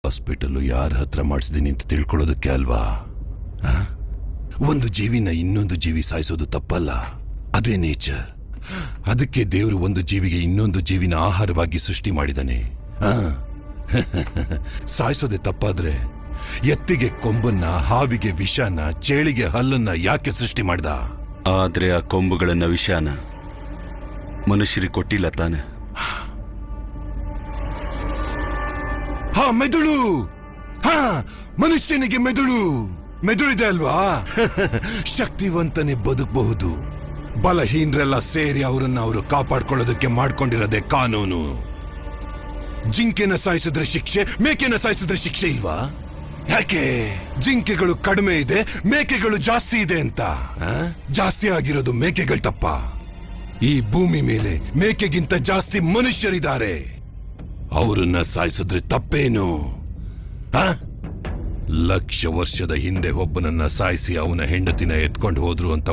Hospital ಯಾರ ಹತ್ರ ಮಾಡಿಸಿದೀನಿ ಅಂತ ತಿಳ್ಕೊಳ್ಳೋದಕ್ಕೆ ಅಲ್ವಾ? ಒಂದು ಜೀವಿನ ಇನ್ನೊಂದು ಜೀವಿ ಸಾಯಿಸೋದು ತಪ್ಪಲ್ಲ, ಅದೇ ನೇಚರ್. ಅದಕ್ಕೆ ದೇವರು ಒಂದು ಜೀವಿಗೆ ಇನ್ನೊಂದು ಜೀವಿನ ಆಹಾರವಾಗಿ ಸೃಷ್ಟಿ ಮಾಡಿದಾನೆ. ಸಾಯಿಸೋದೆ ತಪ್ಪಾದ್ರೆ ಎತ್ತಿಗೆ ಕೊಂಬನ್ನ, ಹಾವಿಗೆ ವಿಷನ, ಚೇಳಿಗೆ ಹಲ್ಲನ್ನ ಯಾಕೆ ಸೃಷ್ಟಿ ಮಾಡ್ದ? ಆದ್ರೆ ಆ ಕೊಂಬುಗಳನ್ನ, ವಿಷಾನ ಮನುಷ್ಯರಿಗೆ ಕೊಟ್ಟಿಲ್ಲ ತಾನೆ? ಮೆದುಳು. ಮನುಷ್ಯನಿಗೆ ಮೆದುಳಿದೆ ಅಲ್ವಾ? ಶಕ್ತಿವಂತನೇ ಬದುಕಬಹುದು. ಬಲಹೀನರೆಲ್ಲ ಸೇರಿ ಅವರು ಕಾಪಾಡ್ಕೊಳ್ಳೋದಕ್ಕೆ ಮಾಡ್ಕೊಂಡಿರೋದೇ ಕಾನೂನು. ಜಿಂಕೆನ ಸಾಯಿಸಿದ್ರೆ ಶಿಕ್ಷೆ, ಮೇಕೆನ ಸಾಯಿಸಿದ್ರೆ ಶಿಕ್ಷೆ ಇಲ್ವಾ? ಯಾಕೆ? ಜಿಂಕೆಗಳು ಕಡಿಮೆ ಇದೆ, ಮೇಕೆಗಳು ಜಾಸ್ತಿ ಇದೆ ಅಂತ. ಜಾಸ್ತಿ ಆಗಿರೋದು ಮೇಕೆಗಳು ತಪ್ಪ? ಈ ಭೂಮಿ ಮೇಲೆ ಮೇಕೆಗಿಂತ ಜಾಸ್ತಿ ಮನುಷ್ಯರಿದ್ದಾರೆ. ಅವರನ್ನ ಸಾಯಿಸಿದ್ರೆ ತಪ್ಪೇನು? 1,00,000 ವರ್ಷದ ಹಿಂದೆ ಒಬ್ಬನನ್ನ ಸಾಯಿಸಿ ಅವನ ಹೆಂಡತಿನ ಎತ್ಕೊಂಡು ಹೋದ್ರು ಅಂತ